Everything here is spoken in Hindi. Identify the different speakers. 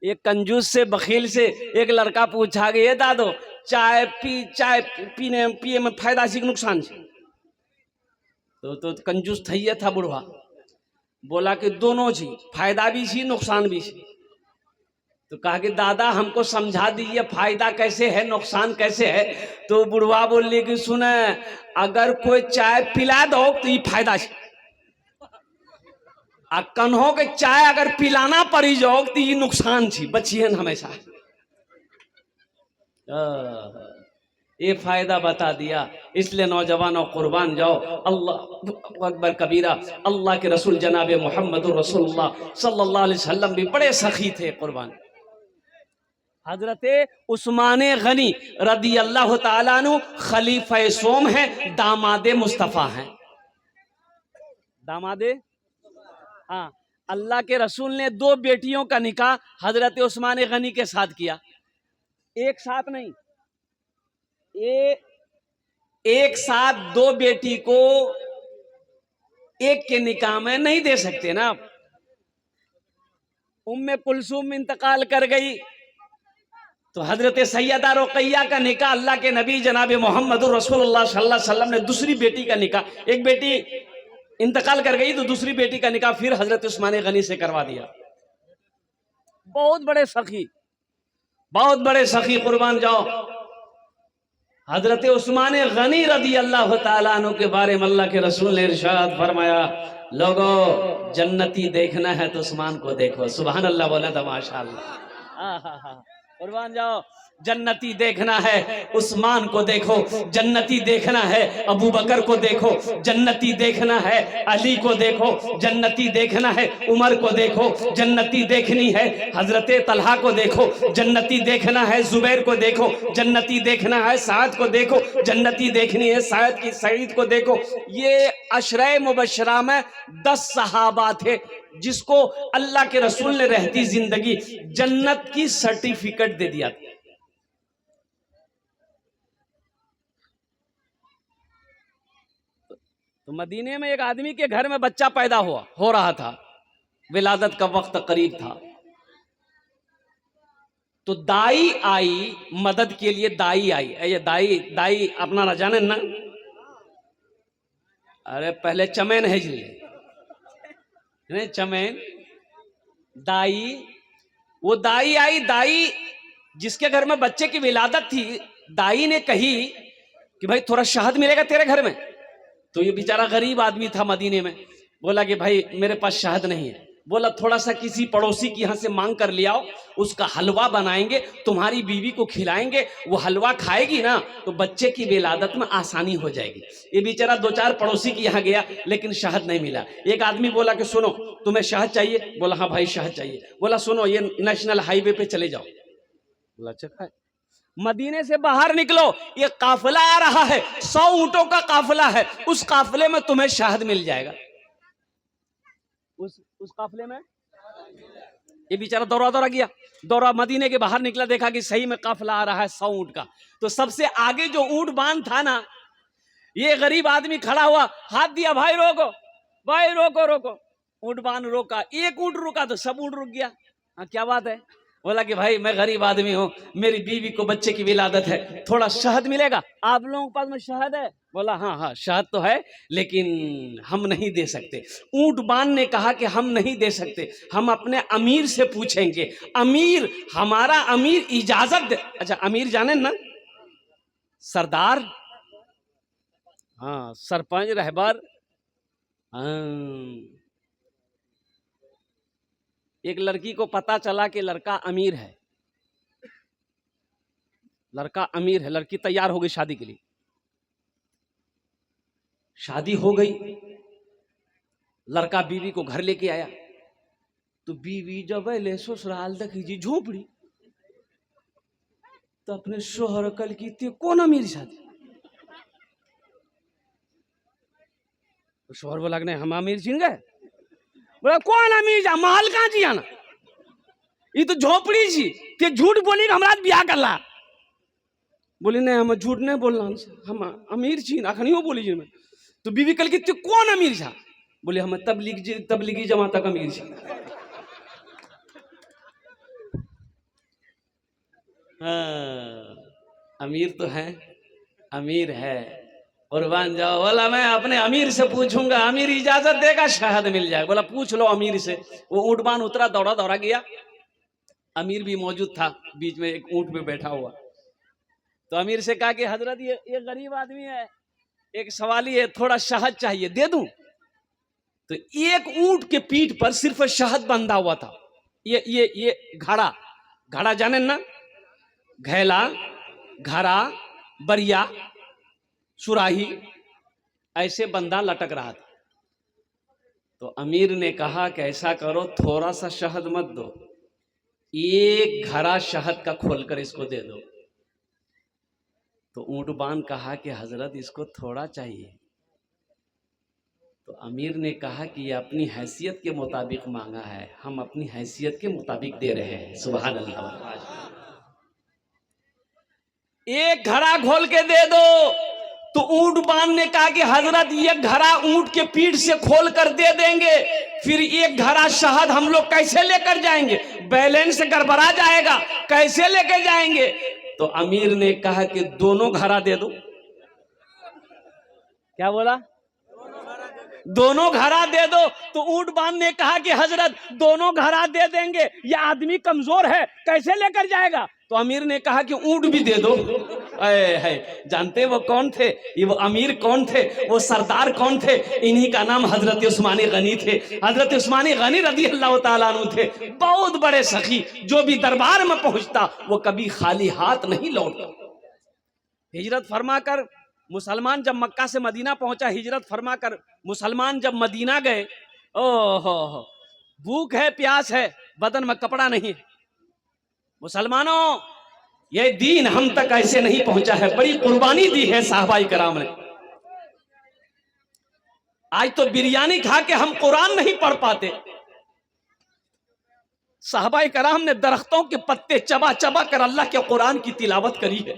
Speaker 1: एक कंजूस से बखील से एक लड़का पूछा कि ये दादो चाय पीने पिए में फायदा सी नुकसान सी? तो कंजूस थैया था बुढ़वा, बोला कि दोनों सी, फायदा भी सी नुकसान भी सी। तो कहा कि दादा हमको समझा दीजिए फायदा कैसे है नुकसान कैसे है। तो बुढ़वा बोली कि सुने, अगर कोई चाय पिला दो तो ये फायदा सी, कन्हो के चाय अगर पिलाना पड़ी जाओ तो ये नुकसान छी, बचिए हमेशा। ये फायदा बता दिया। इसलिए नौजवानों कुर्बान जाओ, अल्लाह अकबर कबीरा। अल्लाह के रसूल जनाब मोहम्मद रसूलुल्लाह सल्लल्लाहु अलैहि वसल्लम भी बड़े सखी थे कुर्बान। हजरत उस्मान गनी रदी अल्लाह ताला अन्हु खलीफा सोम है, दामादे मुस्तफ़ा हैं, दामादे। हाँ, अल्लाह के रसूल ने 2 बेटियों का निकाह हजरत उस्मान गनी के साथ किया। एक साथ नहीं, एक साथ 2 बेटी को एक के निकाह में नहीं दे सकते ना आप। उम्मे कुलसूम इंतकाल कर गई तो हजरत सैयदा रुकैया का निकाह अल्लाह के नबी जनाब मोहम्मद रसूलुल्लाह सल्लल्लाहु अलैहि वसल्लम ने दूसरी बेटी का निकाह, एक बेटी इंतकाल कर गई तो दूसरी बेटी का निकाह फिर हजरत उस्मान गनी से करवा दिया। बहुत बड़े सखी, बहुत बड़े सखी, कुर्बान जाओ। हजरत उस्मान गनी रदी अल्लाह ताला अन्हु के बारे में अल्लाह के रसूल ने इरशाद फरमाया, लोगों जन्नती देखना है तो उस्मान को देखो। सुभान अल्लाह बोला था माशाअल्लाह। कुर्बान जाओ, जन्नती देखना है उस्मान को देखो, जन्नती देखना है अबू बकर को देखो, जन्नती देखना है अली को देखो, जन्नती देखना है उमर को देखो, जन्नती देखनी है हजरत तलहा को देखो, जन्नती देखना है जुबैर को देखो, जन्नती देखना है साद को देखो, जन्नती देखनी है साद की सईद को देखो। ये अशरे मुबशरा में 10 सहाबा थे जिसको अल्लाह के रसूल ने रहती जिंदगी जन्नत की सर्टिफिकेट दे दिया था। तो मदीने में एक आदमी के घर में बच्चा पैदा हो रहा था, विलादत का वक्त करीब था। तो दाई आई मदद के लिए, दाई आई। ये दाई अपना ना जाने ना, अरे पहले चमैन है जी, नहीं चमैन, दाई। वो दाई आई, दाई जिसके घर में बच्चे की विलादत थी, दाई ने कही कि भाई थोड़ा शहद मिलेगा तेरे घर में। तो ये बेचारा गरीब आदमी था मदीने में, बोला कि भाई मेरे पास शहद नहीं है। बोला थोड़ा सा किसी पड़ोसी की यहाँ से मांग कर ले आओ, उसका हलवा बनाएंगे, तुम्हारी बीवी को खिलाएंगे, वो हलवा खाएगी ना तो बच्चे की विलादत में आसानी हो जाएगी। ये बेचारा 2-4 पड़ोसी के यहाँ गया लेकिन शहद नहीं मिला। एक आदमी बोला कि सुनो तुम्हें शहद चाहिए? बोला हाँ भाई शहद चाहिए। बोला सुनो ये नेशनल हाईवे पे चले जाओ। बोला अच्छा, मदीने से बाहर निकलो, ये काफिला आ रहा है, 100 ऊंटों का काफिला है, उस काफिले में तुम्हें शहद मिल जाएगा। उस काफिले में ये बेचारा दौड़ा गया, दौड़ा मदीने के बाहर निकला, देखा कि सही में काफिला आ रहा है 100 ऊंट का। तो सबसे आगे जो ऊंट बांध था ना, ये गरीब आदमी खड़ा हुआ, हाथ दिया, भाई रोको, भाई रोको रोको। ऊंट बांध रोका, एक ऊंट रुका तो सब ऊंट रुक गया। हाँ क्या बात है? बोला कि भाई मैं गरीब आदमी हूँ, मेरी बीवी को बच्चे की विलादत है, थोड़ा शहद मिलेगा? आप लोगों के पास में शहद है? बोला हाँ हाँ शहद तो है लेकिन हम नहीं दे सकते। ऊंट बांध ने कहा कि हम नहीं दे सकते, हम अपने अमीर से पूछेंगे, अमीर हमारा अमीर इजाजत दे। अच्छा अमीर जाने ना, सरदार, हाँ सरपंच रहबर। एक लड़की को पता चला कि लड़का अमीर है, लड़का अमीर है, लड़की तैयार हो गई शादी के लिए। शादी हो गई, लड़का बीवी को घर लेके आया तो बीवी जब ले ससुराल देखी जी झोपड़ी, तो अपने शोहर कल की ते कौन अमीर शादी। तो शोहर बोला कि नहीं हम अमीर चिन गए। बोला कौन अमीर जा, महल कहाँ जी आना, ये तो झोपड़ी जी, ते झूठ बोली हमारा ब्याह कर ला। बोली नहीं हम झूठ नहीं बोलना, हम अमीर छी अखनियो बोली जी मैं। तो बीवी कल की ते कौन अमीर छा? बोले हम तबलीगी जमात का अमीर छी। हाँ, अमीर तो है, अमीर है, कुर्बान जाओ। बोला मैं अपने अमीर से पूछूंगा, अमीर इजाजत देगा शहद मिल जाए। बोला पूछ लो अमीर से। वो ऊंटबान उतरा, दौड़ा दौड़ा गया, अमीर भी मौजूद था बीच में, एक ऊंट पे बैठा हुआ। तो अमीर से कहा कि हजरत ये गरीब आदमी है, एक सवाली है, थोड़ा शहद चाहिए, दे दूं? तो एक ऊंट के पीठ पर सिर्फ शहद बंधा हुआ था। ये घड़ा, घड़ा जाने ना, घैला, घड़ा, बरिया, सुराही, ऐसे बंधा लटक रहा था। तो अमीर ने कहा कि ऐसा करो, थोड़ा सा शहद मत दो, एक घड़ा शहद का खोलकर इसको दे दो। तो ऊंटबान कहा कि हजरत इसको थोड़ा चाहिए। तो अमीर ने कहा कि ये अपनी हैसियत के मुताबिक मांगा है, हम अपनी हैसियत के मुताबिक दे रहे हैं। सुभान अल्लाह। एक घड़ा खोल के दे दो। तो ऊंटबान ने कहा कि हजरत ये घड़ा ऊंट के पीठ से खोल कर दे देंगे, फिर एक घड़ा शहद हम लोग कैसे लेकर जाएंगे? बैलेंस गड़बड़ा जाएगा, कैसे लेकर जाएंगे? तो अमीर ने कहा कि दोनों घड़ा दे दो। क्या बोला? दोनों घड़ा दे दो। तो ऊंटबान ने कहा कि हजरत दोनों घड़ा दे देंगे, ये आदमी कमजोर है, कैसे लेकर जाएगा? तो अमीर ने कहा कि ऊंट भी दे दो। है जानते वो कौन थे? ये वो अमीर कौन थे? वो सरदार कौन थे? इन्हीं का नाम हजरत उस्मान गनी थे। हजरत उस्मान गनी रज़ी अल्लाह ताला अन्हु थे, बहुत बड़े सखी, जो भी दरबार में पहुंचता वो कभी खाली हाथ नहीं लौटता। हिजरत फरमाकर मुसलमान जब मक्का से मदीना पहुंचा, हिजरत फरमाकर मुसलमान जब मदीना गए, ओहो, भूख है, प्यास है, बदन में कपड़ा नहीं। मुसलमानों, ये दीन हम तक ऐसे नहीं पहुंचा है, बड़ी कुर्बानी दी है साहबाई कराम ने। आज तो बिरयानी खा के हम कुरान नहीं पढ़ पाते। साहबाई कराम ने दरख्तों के पत्ते चबा चबा कर अल्लाह के कुरान की तिलावत करी है।